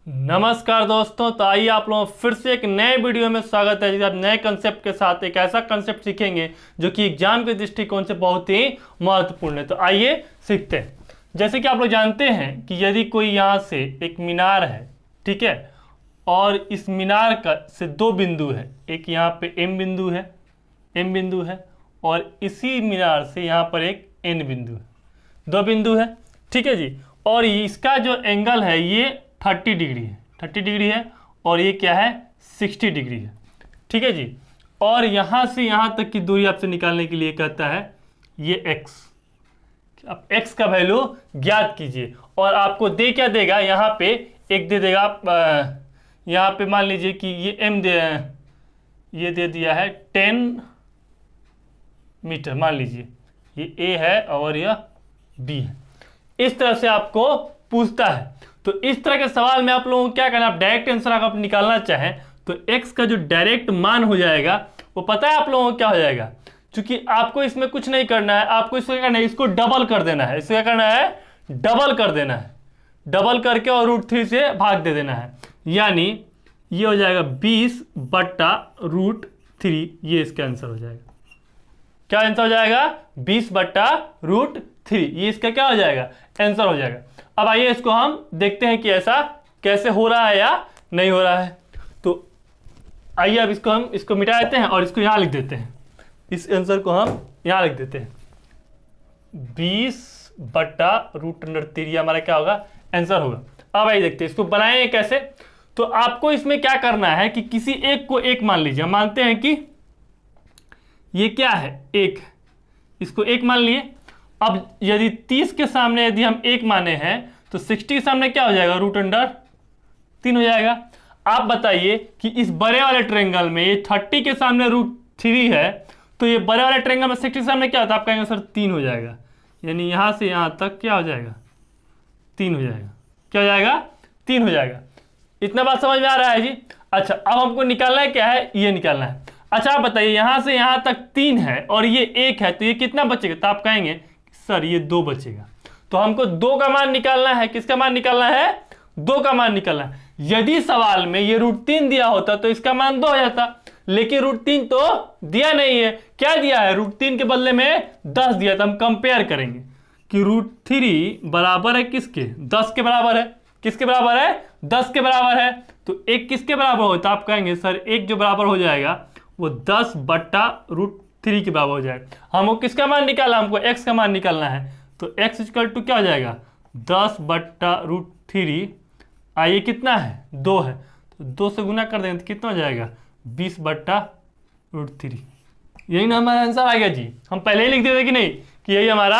नमस्कार दोस्तों, तो आइए आप लोगों फिर से एक नए वीडियो में स्वागत है। जिसे आप नए कंसेप्ट के साथ एक ऐसा कंसेप्ट सीखेंगे जो कि एग्जाम के दृष्टिकोण से बहुत ही महत्वपूर्ण है। तो आइए सीखते हैं। जैसे कि आप लोग जानते हैं कि यदि कोई यहाँ से एक मीनार है, ठीक है, और इस मीनार का से दो बिंदु है, एक यहाँ पे एम बिंदु है और इसी मीनार से यहाँ पर एक एन बिंदु है, दो बिंदु है, ठीक है जी। और इसका जो एंगल है ये 30 डिग्री है और ये क्या है 60 डिग्री है, ठीक है जी। और यहाँ से यहाँ तक की दूरी आपसे निकालने के लिए कहता है ये x। अब x का वैल्यू ज्ञात कीजिए और आपको दे क्या देगा, यहाँ पे एक दे देगा, यहाँ पे मान लीजिए कि ये m ये दे दिया है 10 मीटर, मान लीजिए ये a है और यह b है। इस तरह से आपको पूछता है। तो इस तरह के सवाल में आप लोगों को क्या करना है, आप डायरेक्ट आंसर अगर आप निकालना चाहें तो x का जो डायरेक्ट मान हो जाएगा वो पता है आप लोगों को क्या हो जाएगा। क्योंकि आपको इसमें कुछ नहीं करना है, आपको इसको क्या करना है, इसको डबल कर देना है। इसको क्या करना है, डबल कर देना है, डबल करके और √3 से भाग दे देना है। यानी ये हो जाएगा 20/√3, ये इसका आंसर हो जाएगा। क्या आंसर हो जाएगा, 20/√3, ये इसका क्या हो जाएगा, आंसर हो जाएगा। अब आइए इसको हम देखते हैं कि ऐसा कैसे हो रहा है या नहीं हो रहा है। तो आइए अब हम इसको मिटा देते हैं और इसको यहाँ लिख देते हैं। इस आंसर को हम यहाँ लिख देते हैं 20/√3, ये हमारा क्या होगा, आंसर होगा। अब आइए देखते हैं इसको बनाएंगे कैसे। तो आपको इसमें क्या करना है कि किसी एक को एक मान लीजिए। हम मानते हैं कि ये क्या है, एक, इसको एक मान लिए। अब यदि 30 के सामने यदि हम एक माने हैं तो 60 के सामने क्या हो जाएगा, √3 हो जाएगा। आप बताइए कि इस बड़े वाले ट्रायंगल में ये 30 के सामने √3 है, तो ये बड़े वाले ट्रायंगल में 60 के सामने क्या होता है, आप कहेंगे सर 3 हो जाएगा। यानी यहां से यहां तक क्या हो जाएगा, 3 हो जाएगा। क्या हो जाएगा, 3 हो जाएगा। इतना बात समझ में आ रहा है जी। अच्छा, अब हमको निकालना है, क्या है, ये निकालना है। अच्छा आप बताइए यहां से यहां तक 3 है और ये 1 है, तो ये कितना बचेगा, तो आप कहेंगे सर ये 2 बचेगा। तो हमको 2 का मान निकालना है। किसका मान निकालना है, 2 का मान निकालना है। यदि सवाल में ये √3 दिया होता तो इसका मान 2 हो जाता, लेकिन √3 तो दिया नहीं है। क्या दिया है, √3 के बदले में 10 दिया। तो हम कंपेयर करेंगे कि √3 बराबर है किसके, 10 के बराबर है। किसके बराबर है, 10 के बराबर है। तो एक किसके बराबर होता, आप कहेंगे सर एक जो बराबर हो जाएगा वो 10/√3 के बराबर हो जाएगा। हमको किसका मान निकालना, हमको x का मान निकालना है। तो x = क्या हो जाएगा, 10/√3। ये कितना है, 2 है, तो 2 से गुना कर देंगे तो कितना हो जाएगा, 20/√3। यही ना हमारा आंसर आ गया जी। हम पहले ही लिख देते कि नहीं कि यही हमारा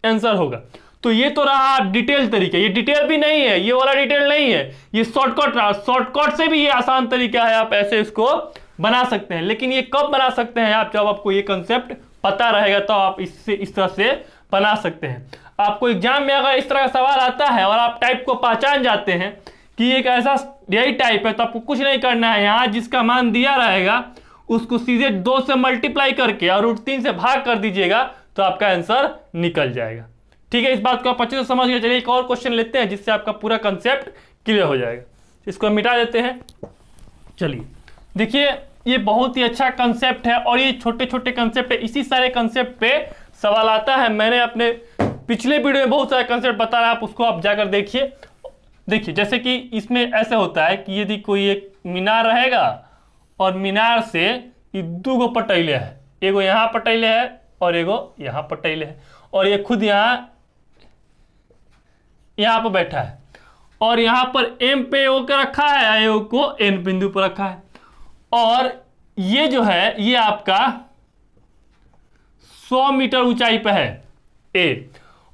आंसर होगा। तो ये तो रहा डिटेल तरीका। ये डिटेल भी नहीं है, ये वाला डिटेल नहीं है, ये शॉर्टकट रहा। शॉर्टकट से भी ये आसान तरीका है, आप ऐसे इसको बना सकते हैं। लेकिन ये कब बना सकते हैं आप, जब आपको ये कंसेप्ट पता रहेगा तो आप इससे इस तरह से बना सकते हैं। आपको एग्जाम में अगर इस तरह का सवाल आता है और आप टाइप को पहचान जाते हैं कि एक ऐसा यही टाइप है, तो आपको कुछ नहीं करना है। यहाँ जिसका मान दिया रहेगा उसको सीधे 2 से मल्टीप्लाई करके और √3 से भाग कर दीजिएगा तो आपका आंसर निकल जाएगा। ठीक है, इस बात को आप अच्छे से समझ गए। चलिए एक और क्वेश्चन लेते हैं जिससे आपका पूरा कंसेप्ट क्लियर हो जाएगा। इसको हम मिटा देते हैं। चलिए देखिए, ये बहुत ही अच्छा कंसेप्ट है और ये छोटे छोटे कंसेप्ट है। इसी सारे कंसेप्ट पे सवाल आता है। मैंने अपने पिछले वीडियो में बहुत सारे कंसेप्ट बताया, आप उसको आप जाकर देखिए। देखिए जैसे कि इसमें ऐसे होता है कि यदि कोई एक मीनार रहेगा और मीनार से ये 2 पटैले है, एगो यहाँ पटैले है और एगो यहाँ पटैले है, और ये खुद यहाँ पर बैठा है और यहाँ पर M पे एगो को रखा है, एगो को N बिंदु पर रखा है। और ये जो है ये आपका 100 मीटर ऊंचाई पे है A।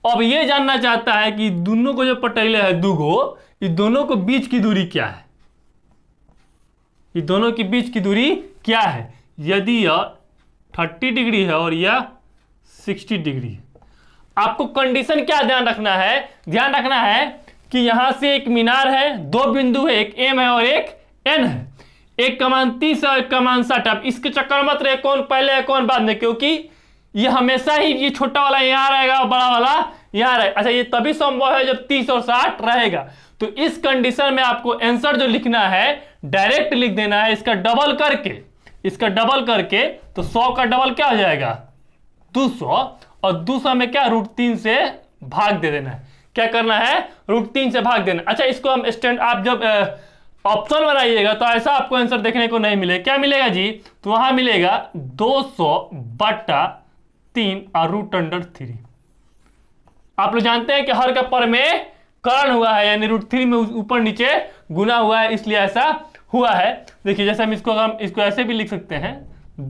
अब ये जानना चाहता है कि दोनों को जो पटैले है 2, ये दोनों को बीच की दूरी क्या है, ये दोनों के बीच की दूरी क्या है। यदि यह 30 डिग्री है और यह 60 डिग्री है, आपको कंडीशन क्या ध्यान रखना है, ध्यान रखना है कि यहां से एक मीनार है, 2 बिंदु है, एक M है और एक N है। एक का मान 30 है और एक का मान 60। अब इसके चक्कर मत रहे कौन पहले है कौन बाद में, क्योंकि ये हमेशा ही ये छोटा वाला यहाँ रहेगा और बड़ा वाला यहाँ रहेगा। अच्छा, ये तभी संभव है जब 30 और 60 रहेगा। तो इस कंडीशन में आपको आंसर जो लिखना है डायरेक्ट लिख देना है, इसका डबल करके, इसका डबल करके। तो 100 का डबल क्या हो जाएगा 200, और 200 में क्या √3 से भाग दे देना है। क्या करना है √3 से भाग देना। अच्छा, इसको हम स्टैंड, आप जब ऑप्शन बनाइएगा तो ऐसा आपको आंसर देखने को नहीं मिलेगा। क्या मिलेगा जी, तो वहां मिलेगा 200/3 और √3। आप लोग जानते हैं कि हर का पर में करण हुआ है, यानी √3 में ऊपर नीचे गुना हुआ है, इसलिए ऐसा हुआ है। देखिए जैसे हम इसको ऐसे भी लिख सकते हैं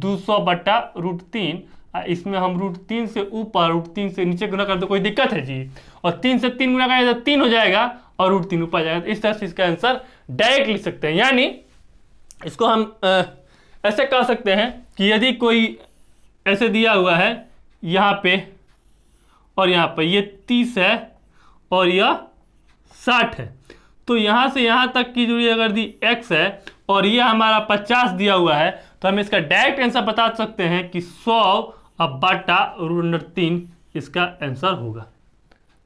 200/√3, इसमें हम √3 से ऊपर √3 से नीचे गुना कर दो, कोई दिक्कत है जी। और 3 से 3 गुना करें तो 3 हो जाएगा और √3 ऊपर जाएगा। तो इस तरह से इसका आंसर डायरेक्ट लिख सकते हैं। यानी इसको हम ऐसे कह सकते हैं कि यदि कोई ऐसे दिया हुआ है यहाँ पे और यहाँ पे, ये 30 है और यह 60 है, तो यहाँ से यहाँ तक की दूरी अगर दी x है और ये हमारा 50 दिया हुआ है, तो हम इसका डायरेक्ट आंसर बता सकते हैं कि 100/√3 इसका आंसर होगा।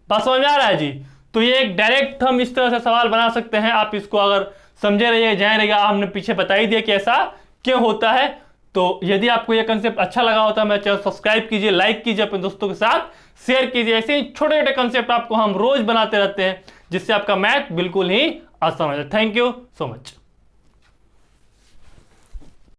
बात समझ में आ रहा है जी। तो ये एक डायरेक्ट हम इस तरह से सवाल बना सकते हैं। आप इसको अगर समझे रहिए, जाए रहिएगा, हमने पीछे बता ही दिया कि ऐसा क्यों होता है। तो यदि आपको यह कंसेप्ट अच्छा लगा होता है, मेरा चैनल सब्सक्राइब कीजिए, लाइक कीजिए, अपने दोस्तों के साथ शेयर कीजिए। ऐसे ही छोटे छोटे कंसेप्ट आपको हम रोज बनाते रहते हैं, जिससे आपका मैथ बिल्कुल ही आसान हो जाए। Thank you so much.